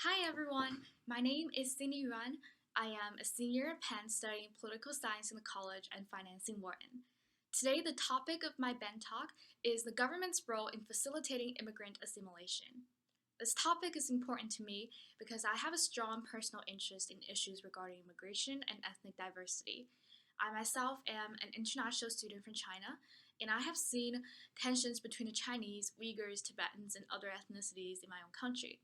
Hi everyone, my name is Yuan. I am a senior at Penn studying political science in the college and finance in Wharton. Today, the topic of my Ben talk is the government's role in facilitating immigrant assimilation. This topic is important to me because I have a strong personal interest in issues regarding immigration and ethnic diversity. I myself am an international student from China, and I have seen tensions between the Chinese, Uyghurs, Tibetans, and other ethnicities in my own country.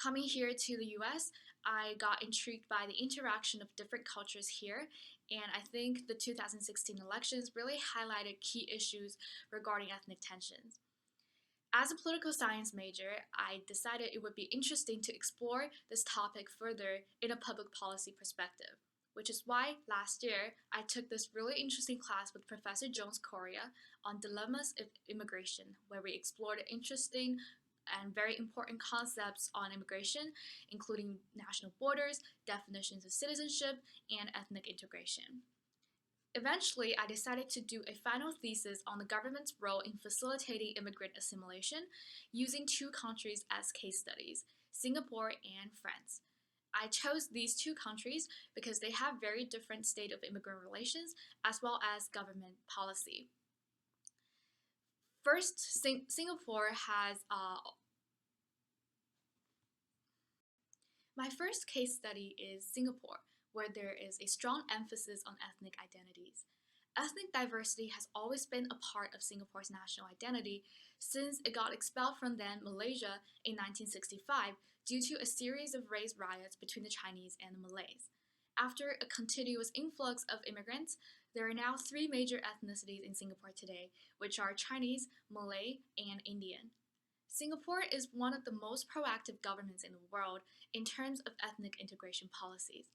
Coming here to the US, I got intrigued by the interaction of different cultures here, and I think the 2016 elections really highlighted key issues regarding ethnic tensions. As a political science major, I decided it would be interesting to explore this topic further in a public policy perspective, which is why last year I took this really interesting class with Professor Jones Correa on dilemmas of immigration, where we explored interesting and very important concepts on immigration, including national borders, definitions of citizenship, and ethnic integration. Eventually, I decided to do a final thesis on the government's role in facilitating immigrant assimilation using two countries as case studies, Singapore and France. I chose these two countries because they have very different state of immigrant relations as well as government policy. First, Singapore has my first case study is Singapore, where there is a strong emphasis on ethnic identities. Ethnic diversity has always been a part of Singapore's national identity since it got expelled from then Malaysia in 1965 due to a series of race riots between the Chinese and the Malays. After a continuous influx of immigrants, there are now three major ethnicities in Singapore today, which are Chinese, Malay, and Indian. Singapore is one of the most proactive governments in the world in terms of ethnic integration policies.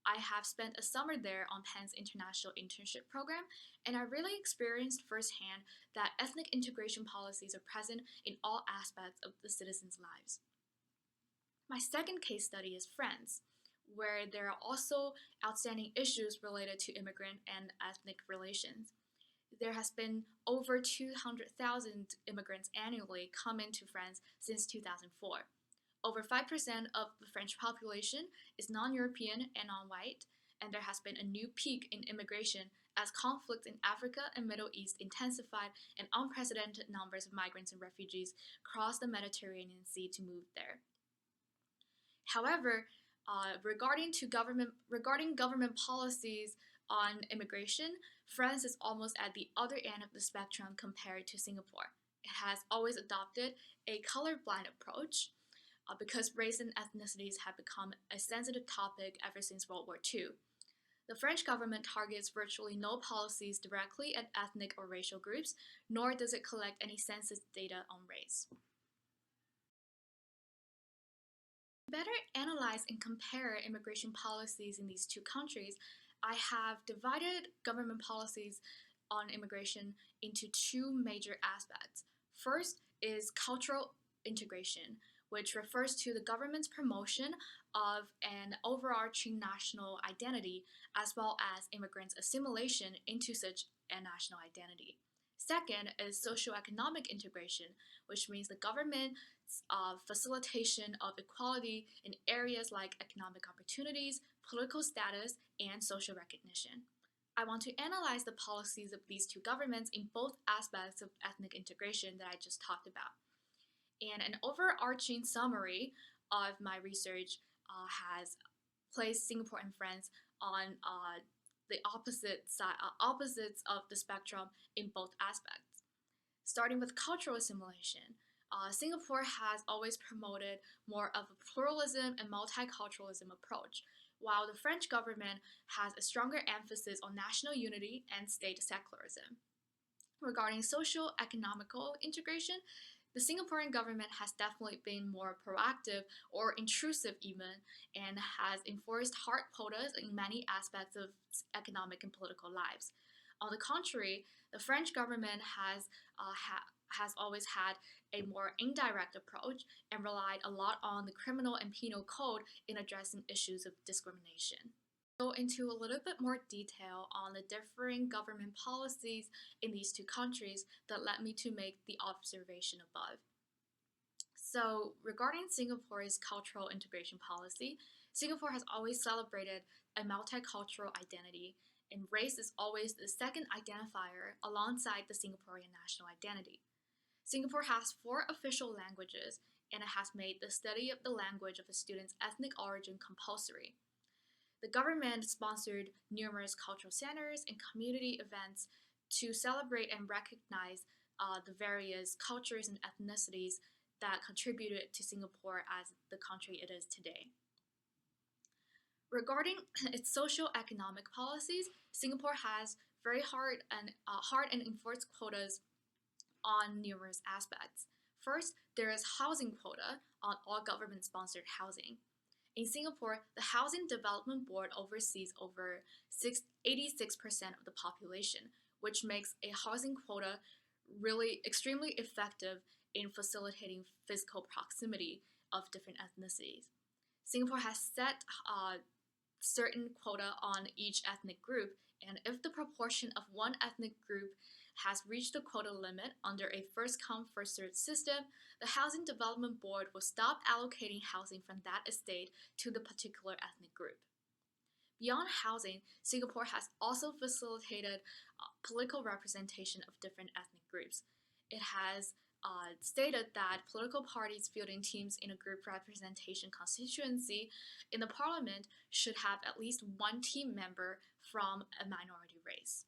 I have spent a summer there on Penn's International Internship Program, and I really experienced firsthand that ethnic integration policies are present in all aspects of the citizens' lives. My second case study is France, where there are also outstanding issues related to immigrant and ethnic relations. There has been over 200,000 immigrants annually come into France since 2004. Over 5% of the French population is non-European and non-white, and there has been a new peak in immigration as conflict in Africa and Middle East intensified and unprecedented numbers of migrants and refugees crossed the Mediterranean Sea to move there. However, regarding government policies on immigration, France is almost at the other end of the spectrum compared to Singapore. It has always adopted a colorblind approach because race and ethnicities have become a sensitive topic ever since World War II. The French government targets virtually no policies directly at ethnic or racial groups, nor does it collect any census data on race. To better analyze and compare immigration policies in these two countries, I have divided government policies on immigration into two major aspects. First is cultural integration, which refers to the government's promotion of an overarching national identity as well as immigrants' assimilation into such a national identity. Second is socioeconomic integration, which means the government's facilitation of equality in areas like economic opportunities, political status, and social recognition. I want to analyze the policies of these two governments in both aspects of ethnic integration that I just talked about. And an overarching summary of my research has placed Singapore and France on the opposites of the spectrum in both aspects. Starting with cultural assimilation, Singapore has always promoted more of a pluralism and multiculturalism approach, while the French government has a stronger emphasis on national unity and state secularism. Regarding social economical integration, the Singaporean government has definitely been more proactive or intrusive even, and has enforced hard quotas in many aspects of economic and political lives. On the contrary, the French government has always had a more indirect approach and relied a lot on the criminal and penal code in addressing issues of discrimination. Go into a little bit more detail on the differing government policies in these two countries that led me to make the observation above. So, regarding Singapore's cultural integration policy, Singapore has always celebrated a multicultural identity, and race is always the second identifier alongside the Singaporean national identity. Singapore has four official languages, and it has made the study of the language of a student's ethnic origin compulsory. The government sponsored numerous cultural centers and community events to celebrate and recognize the various cultures and ethnicities that contributed to Singapore as the country it is today. Regarding its socio-economic policies, Singapore has very hard and enforced quotas on numerous aspects. First, there is housing quota on all government-sponsored housing. In Singapore, the Housing Development Board oversees over 86% of the population, which makes a housing quota really extremely effective in facilitating physical proximity of different ethnicities. Singapore has set certain quota on each ethnic group, and if the proportion of one ethnic group has reached the quota limit under a first come, first served system, the Housing Development Board will stop allocating housing from that estate to the particular ethnic group. Beyond housing, Singapore has also facilitated political representation of different ethnic groups. It has stated that political parties fielding teams in a group representation constituency in the parliament should have at least one team member from a minority race.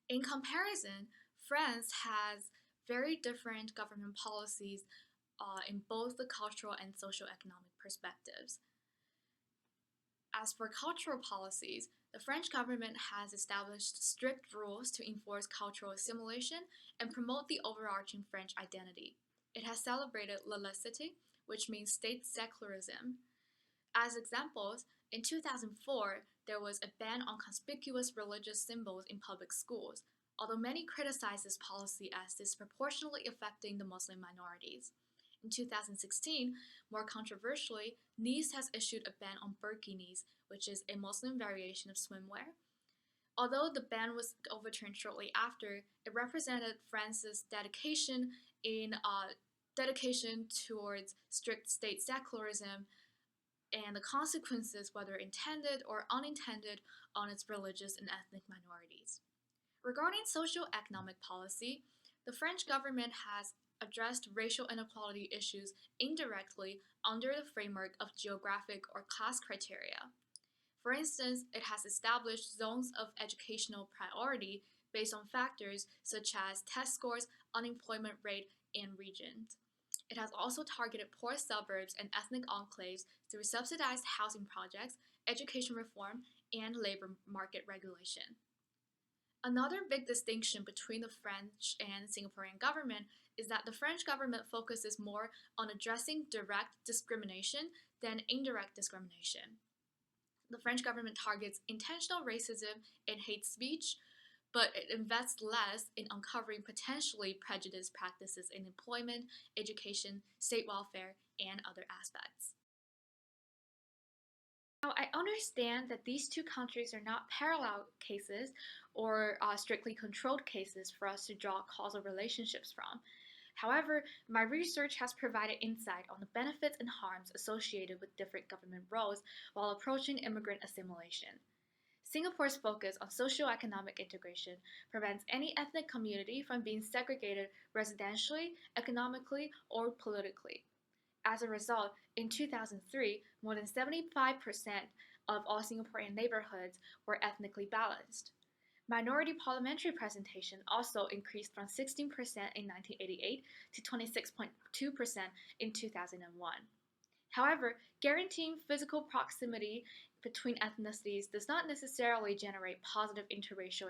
In comparison, France has very different government policies in both the cultural and socio-economic perspectives. As for cultural policies, the French government has established strict rules to enforce cultural assimilation and promote the overarching French identity. It has celebrated laïcité, which means state secularism. As examples, in 2004, there was a ban on conspicuous religious symbols in public schools, although many criticize this policy as disproportionately affecting the Muslim minorities. In 2016, more controversially, Nice has issued a ban on burkinis, which is a Muslim variation of swimwear. Although the ban was overturned shortly after, it represented France's dedication towards strict state secularism and the consequences, whether intended or unintended, on its religious and ethnic minorities. Regarding socio-economic policy, the French government has addressed racial inequality issues indirectly under the framework of geographic or class criteria. For instance, it has established zones of educational priority based on factors such as test scores, unemployment rate, and regions. It has also targeted poor suburbs and ethnic enclaves through subsidized housing projects, education reform, and labor market regulation. Another big distinction between the French and Singaporean government is that the French government focuses more on addressing direct discrimination than indirect discrimination. The French government targets intentional racism and hate speech, but it invests less in uncovering potentially prejudiced practices in employment, education, state welfare, and other aspects. Now, I understand that these two countries are not parallel cases or strictly controlled cases for us to draw causal relationships from. However, my research has provided insight on the benefits and harms associated with different government roles while approaching immigrant assimilation. Singapore's focus on socio-economic integration prevents any ethnic community from being segregated residentially, economically, or politically. As a result, in 2003, more than 75% of all Singaporean neighborhoods were ethnically balanced. Minority parliamentary representation also increased from 16% in 1988 to 26.2% in 2001. However, guaranteeing physical proximity between ethnicities does not necessarily generate positive interracial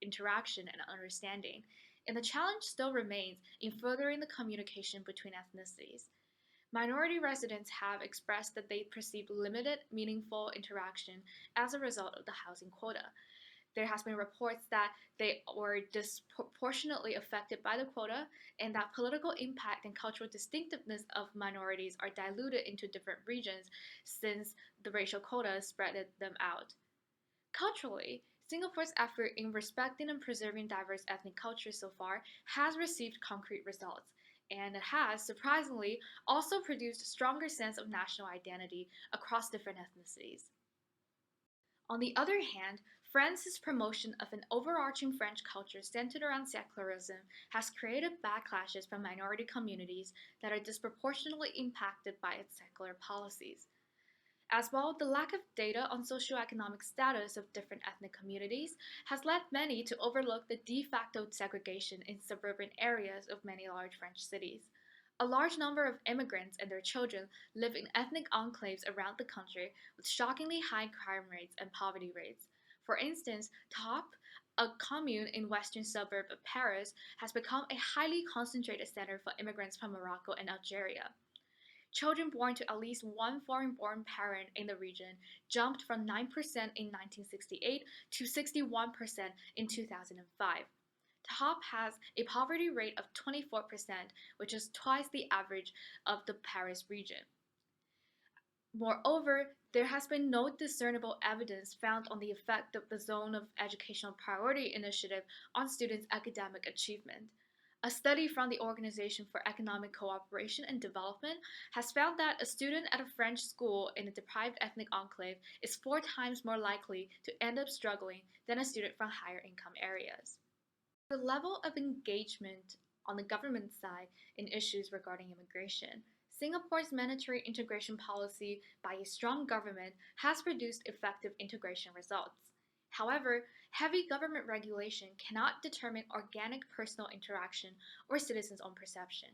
interaction and understanding, and the challenge still remains in furthering the communication between ethnicities. Minority residents have expressed that they perceive limited, meaningful interaction as a result of the housing quota. There has been reports that they were disproportionately affected by the quota and that political impact and cultural distinctiveness of minorities are diluted into different regions since the racial quota spread them out. Culturally, Singapore's effort in respecting and preserving diverse ethnic cultures so far has received concrete results. and it has, surprisingly, also produced a stronger sense of national identity across different ethnicities. On the other hand, France's promotion of an overarching French culture centered around secularism has created backlashes from minority communities that are disproportionately impacted by its secular policies. As well, the lack of data on socioeconomic status of different ethnic communities has led many to overlook the de facto segregation in suburban areas of many large French cities. A large number of immigrants and their children live in ethnic enclaves around the country with shockingly high crime rates and poverty rates. For instance, Top, a commune in western suburb of Paris, has become a highly concentrated center for immigrants from Morocco and Algeria. Children born to at least one foreign-born parent in the region jumped from 9% in 1968 to 61% in 2005. Top has a poverty rate of 24%, which is twice the average of the Paris region. Moreover, there has been no discernible evidence found on the effect of the Zone of Educational Priority initiative on students' academic achievement. A study from the Organization for Economic Cooperation and Development has found that a student at a French school in a deprived ethnic enclave is 4 times more likely to end up struggling than a student from higher income areas. The level of engagement on the government side in issues regarding immigration. Singapore's mandatory integration policy by a strong government has produced effective integration results. However, heavy government regulation cannot determine organic personal interaction or citizens' own perception.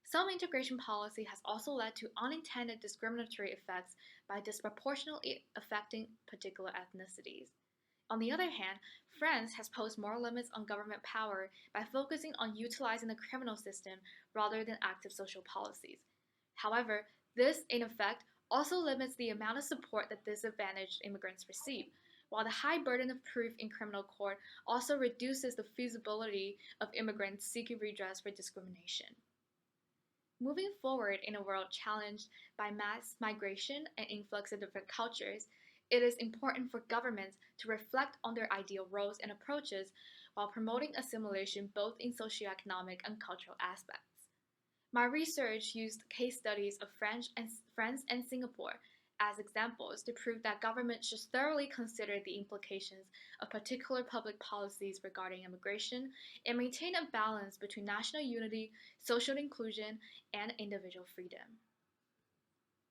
Some integration policy has also led to unintended discriminatory effects by disproportionately affecting particular ethnicities. On the other hand, France has posed more limits on government power by focusing on utilizing the criminal system rather than active social policies. However, this, in effect, also limits the amount of support that disadvantaged immigrants receive, while the high burden of proof in criminal court also reduces the feasibility of immigrants seeking redress for discrimination. Moving forward in a world challenged by mass migration and influx of different cultures, it is important for governments to reflect on their ideal roles and approaches while promoting assimilation both in socioeconomic and cultural aspects. My research used case studies of France and Singapore as examples to prove that governments should thoroughly consider the implications of particular public policies regarding immigration and maintain a balance between national unity, social inclusion, and individual freedom.